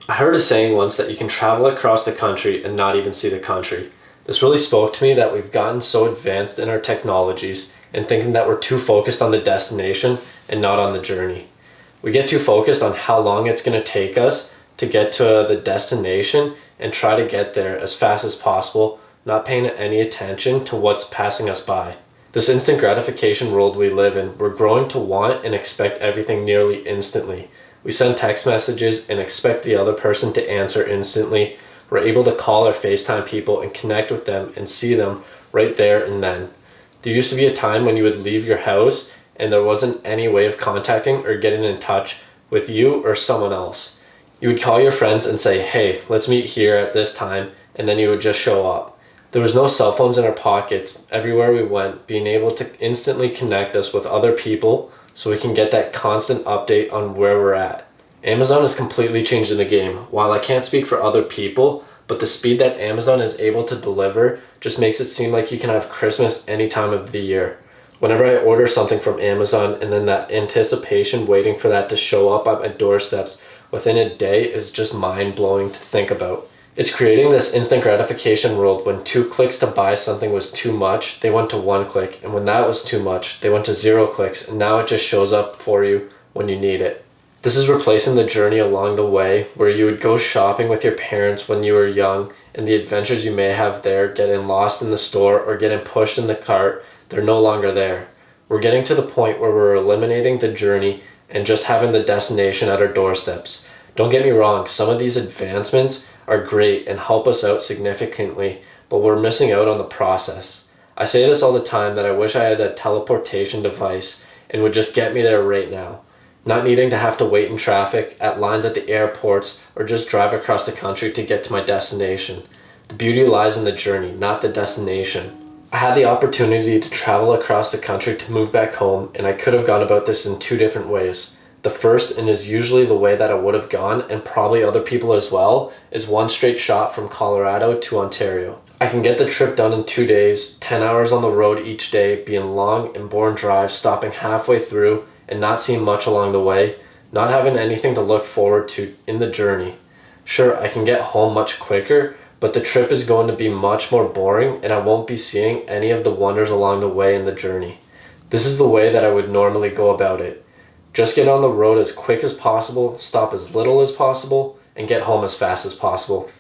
I heard a saying once that you can travel across the country and not even see the country. This really spoke to me that we've gotten so advanced in our technologies and thinking that we're too focused on the destination and not on the journey. We get too focused on how long it's going to take us to get to the destination and try to get there as fast as possible, not paying any attention to what's passing us by. This instant gratification world we live in, we're growing to want and expect everything nearly instantly. We send text messages and expect the other person to answer instantly. We're able to call or FaceTime people and connect with them and see them right there and then. There used to be a time when you would leave your house and there wasn't any way of contacting or getting in touch with you or someone else. You would call your friends and say, hey, let's meet here at this time, and then you would just show up. There was no cell phones in our pockets everywhere we went, being able to instantly connect us with other people so we can get that constant update on where we're at. Amazon has completely changed the game. While I can't speak for other people, but the speed that Amazon is able to deliver just makes it seem like you can have Christmas any time of the year. Whenever I order something from Amazon and then that anticipation waiting for that to show up at my doorsteps within a day is just mind-blowing to think about. It's creating this instant gratification world. When 2 clicks to buy something was too much, they went to 1 click, and when that was too much, they went to 0 clicks, and now it just shows up for you when you need it. This is replacing the journey along the way where you would go shopping with your parents when you were young, and the adventures you may have there, getting lost in the store or getting pushed in the cart, they're no longer there. We're getting to the point where we're eliminating the journey and just having the destination at our doorsteps. Don't get me wrong, some of these advancements are great and help us out significantly, but we're missing out on the process. I say this all the time that I wish I had a teleportation device and would just get me there right now. Not needing to have to wait in traffic, at lines at the airports, or just drive across the country to get to my destination. The beauty lies in the journey, not the destination. I had the opportunity to travel across the country to move back home, and I could have gone about this in 2 different ways. The first, and is usually the way that I would have gone, and probably other people as well, is one straight shot from Colorado to Ontario. I can get the trip done in 2 days, 10 hours on the road each day, being long and boring drives, stopping halfway through, and not seeing much along the way, not having anything to look forward to in the journey. Sure, I can get home much quicker, but the trip is going to be much more boring and I won't be seeing any of the wonders along the way in the journey. This is the way that I would normally go about it. Just get on the road as quick as possible, stop as little as possible, and get home as fast as possible.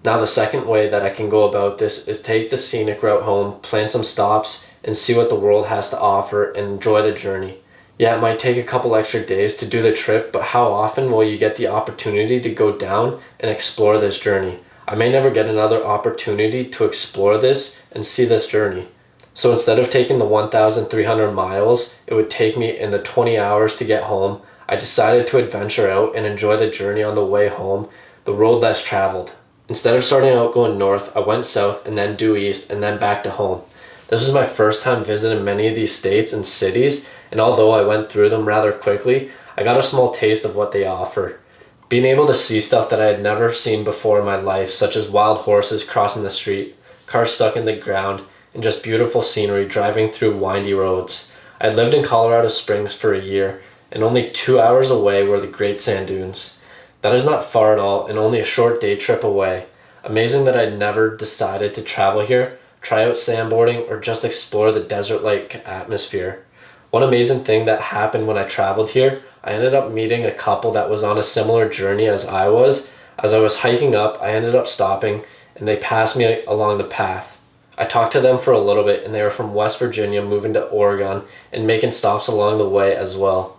Now the second way that I can go about this is take the scenic route home, plan some stops, and see what the world has to offer and enjoy the journey. Yeah, it might take a couple extra days to do the trip, but how often will you get the opportunity to go down and explore this journey? I may never get another opportunity to explore this and see this journey. So instead of taking the 1,300 miles it would take me in the 20 hours to get home, I decided to adventure out and enjoy the journey on the way home, the road less traveled. Instead of starting out going north, I went south and then due east and then back to home. This was my first time visiting many of these states and cities, and although I went through them rather quickly, I got a small taste of what they offer. Being able to see stuff that I had never seen before in my life, such as wild horses crossing the street, cars stuck in the ground, and just beautiful scenery driving through windy roads. I had lived in Colorado Springs for a year, and only 2 hours away were the Great Sand Dunes. That is not far at all, and only a short day trip away. Amazing that I'd never decided to travel here, try out sandboarding, or just explore the desert-like atmosphere. One amazing thing that happened when I traveled here, I ended up meeting a couple that was on a similar journey as I was. As I was hiking up, I ended up stopping, and they passed me along the path. I talked to them for a little bit, and they were from West Virginia moving to Oregon and making stops along the way as well.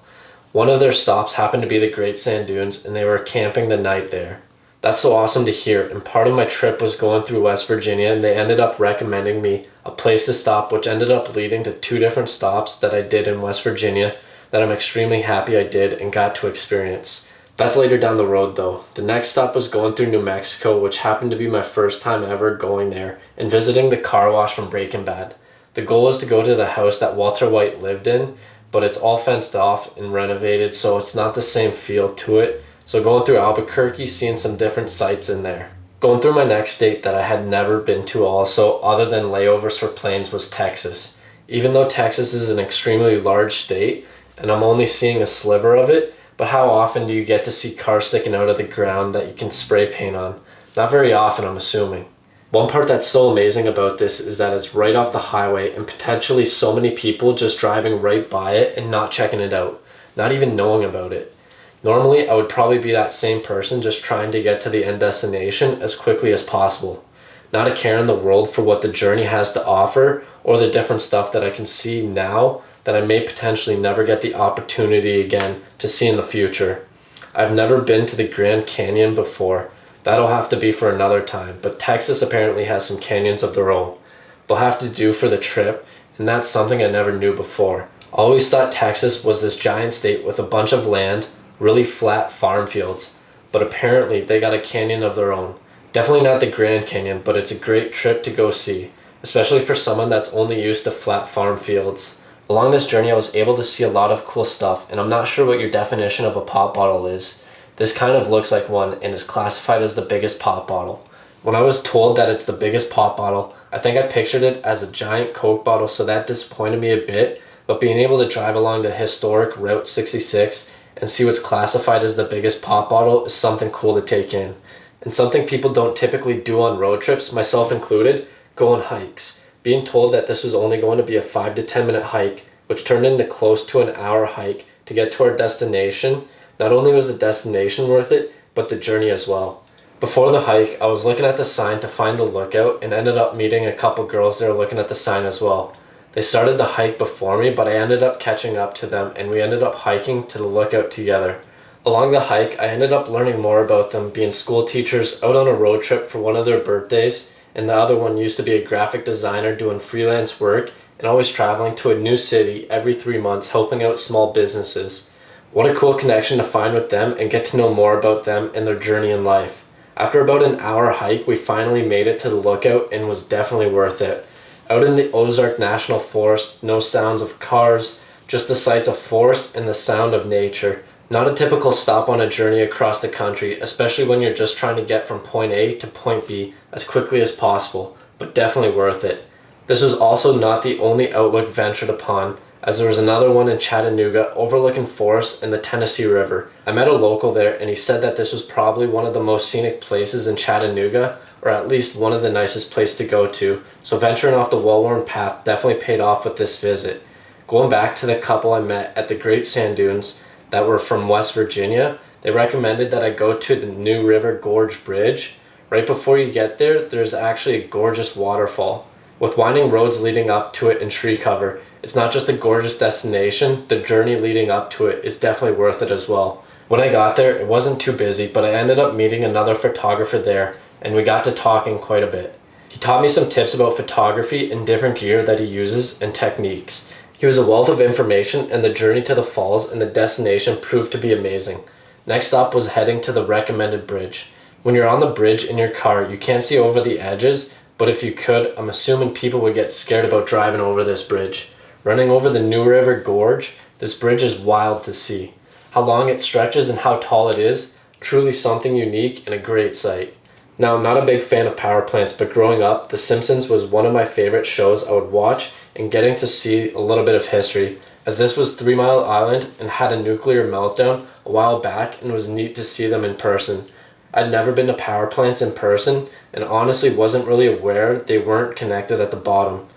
One of their stops happened to be the Great Sand Dunes, and they were camping the night there. That's so awesome to hear, and part of my trip was going through West Virginia, and they ended up recommending me a place to stop, which ended up leading to 2 different stops that I did in West Virginia that I'm extremely happy I did and got to experience. That's later down the road though. The next stop was going through New Mexico, which happened to be my first time ever going there, and visiting the car wash from Breaking Bad. The goal was to go to the house that Walter White lived in, but it's all fenced off and renovated, so it's not the same feel to it. So going through Albuquerque, seeing some different sights in there. Going through my next state that I had never been to also, other than layovers for planes, was Texas. Even though Texas is an extremely large state, and I'm only seeing a sliver of it, But how often do you get to see cars sticking out of the ground that you can spray paint on? Not very often, I'm assuming. One part that's so amazing about this is that it's right off the highway and potentially so many people just driving right by it and not checking it out, not even knowing about it. Normally, I would probably be that same person just trying to get to the end destination as quickly as possible. Not a care in the world for what the journey has to offer or the different stuff that I can see now that I may potentially never get the opportunity again to see in the future. I've never been to the Grand Canyon before. That'll have to be for another time, but Texas apparently has some canyons of their own. They'll have to do for the trip, and that's something I never knew before. I always thought Texas was this giant state with a bunch of land, really flat farm fields, but apparently they got a canyon of their own. Definitely not the Grand Canyon, but it's a great trip to go see, especially for someone that's only used to flat farm fields. Along this journey, I was able to see a lot of cool stuff, and I'm not sure what your definition of a pop bottle is. This kind of looks like one and is classified as the biggest pop bottle. When I was told that it's the biggest pop bottle, I think I pictured it as a giant Coke bottle, so that disappointed me a bit, but being able to drive along the historic Route 66 and see what's classified as the biggest pop bottle is something cool to take in. And something people don't typically do on road trips, myself included, go on hikes. Being told that this was only going to be a 5 to 10 minute hike, which turned into close to an hour hike to get to our destination. Not only was the destination worth it, but the journey as well. Before the hike, I was looking at the sign to find the lookout and ended up meeting a couple girls there looking at the sign as well. They started the hike before me, but I ended up catching up to them and we ended up hiking to the lookout together. Along the hike, I ended up learning more about them being school teachers out on a road trip for one of their birthdays, and the other one used to be a graphic designer doing freelance work and always traveling to a new city every 3 months helping out small businesses. What a cool connection to find with them and get to know more about them and their journey in life. After about an hour hike, we finally made it to the lookout and was definitely worth it. Out in the Ozark National Forest, no sounds of cars, just the sights of forest and the sound of nature. Not a typical stop on a journey across the country, especially when you're just trying to get from point A to point B as quickly as possible, but definitely worth it. This was also not the only outlook ventured upon, as there was another one in Chattanooga overlooking forests and the Tennessee River. I met a local there and he said that this was probably one of the most scenic places in Chattanooga, or at least one of the nicest places to go to, so venturing off the well-worn path definitely paid off with this visit. Going back to the couple I met at the Great Sand Dunes that were from West Virginia, they recommended that I go to the New River Gorge Bridge. Right before you get there, there's actually a gorgeous waterfall, with winding roads leading up to it and tree cover. It's not just a gorgeous destination, the journey leading up to it is definitely worth it as well. When I got there, it wasn't too busy, but I ended up meeting another photographer there, and we got to talking quite a bit. He taught me some tips about photography and different gear that he uses and techniques. He was a wealth of information, and the journey to the falls and the destination proved to be amazing. Next stop was heading to the recommended bridge. When you're on the bridge in your car, you can't see over the edges, but if you could, I'm assuming people would get scared about driving over this bridge. Running over the New River Gorge, this bridge is wild to see. How long it stretches and how tall it is, truly something unique and a great sight. Now, I'm not a big fan of power plants, but growing up, The Simpsons was one of my favorite shows I would watch, and getting to see a little bit of history, as this was 3 Mile Island and had a nuclear meltdown a while back, and it was neat to see them in person. I'd never been to power plants in person, and honestly wasn't really aware they weren't connected at the bottom.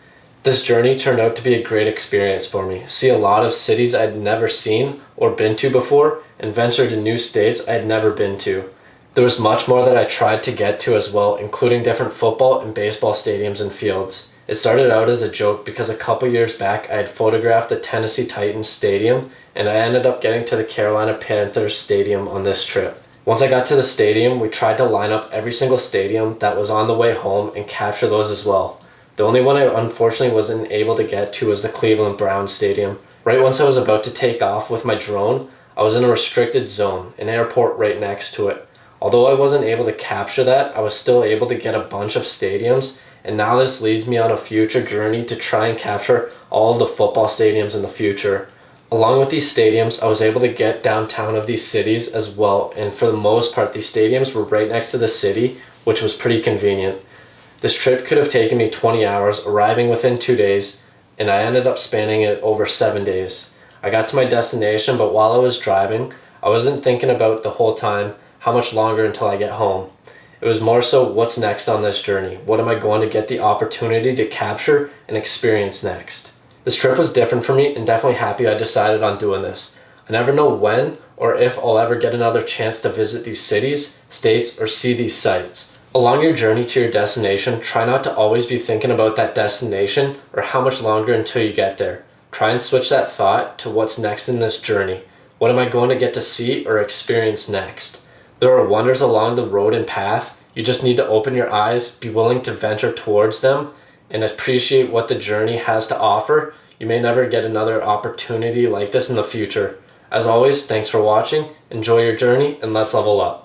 This journey turned out to be a great experience for me. See a lot of cities I'd never seen or been to before, and venture to new states I'd never been to. There was much more that I tried to get to as well, including different football and baseball stadiums and fields. It started out as a joke because a couple years back I had photographed the Tennessee Titans stadium, and I ended up getting to the Carolina Panthers stadium on this trip. Once I got to the stadium, we tried to line up every single stadium that was on the way home and capture those as well. The only one I unfortunately wasn't able to get to was the Cleveland Browns Stadium. Right once I was about to take off with my drone, I was in a restricted zone, an airport right next to it. Although I wasn't able to capture that, I was still able to get a bunch of stadiums, and now this leads me on a future journey to try and capture all of the football stadiums in the future. Along with these stadiums, I was able to get downtown of these cities as well, and for the most part, these stadiums were right next to the city, which was pretty convenient. This trip could have taken me 20 hours, arriving within 2 days, and I ended up spanning it over 7 days. I got to my destination, but while I was driving, I wasn't thinking about the whole time how much longer until I get home. It was more so what's next on this journey. What am I going to get the opportunity to capture and experience next? This trip was different for me and definitely happy I decided on doing this. I never know when or if I'll ever get another chance to visit these cities, states, or see these sites. Along your journey to your destination, try not to always be thinking about that destination or how much longer until you get there. Try and switch that thought to what's next in this journey. What am I going to get to see or experience next? There are wonders along the road and path. You just need to open your eyes, be willing to venture towards them, and appreciate what the journey has to offer. You may never get another opportunity like this in the future. As always, thanks for watching, enjoy your journey, and let's level up.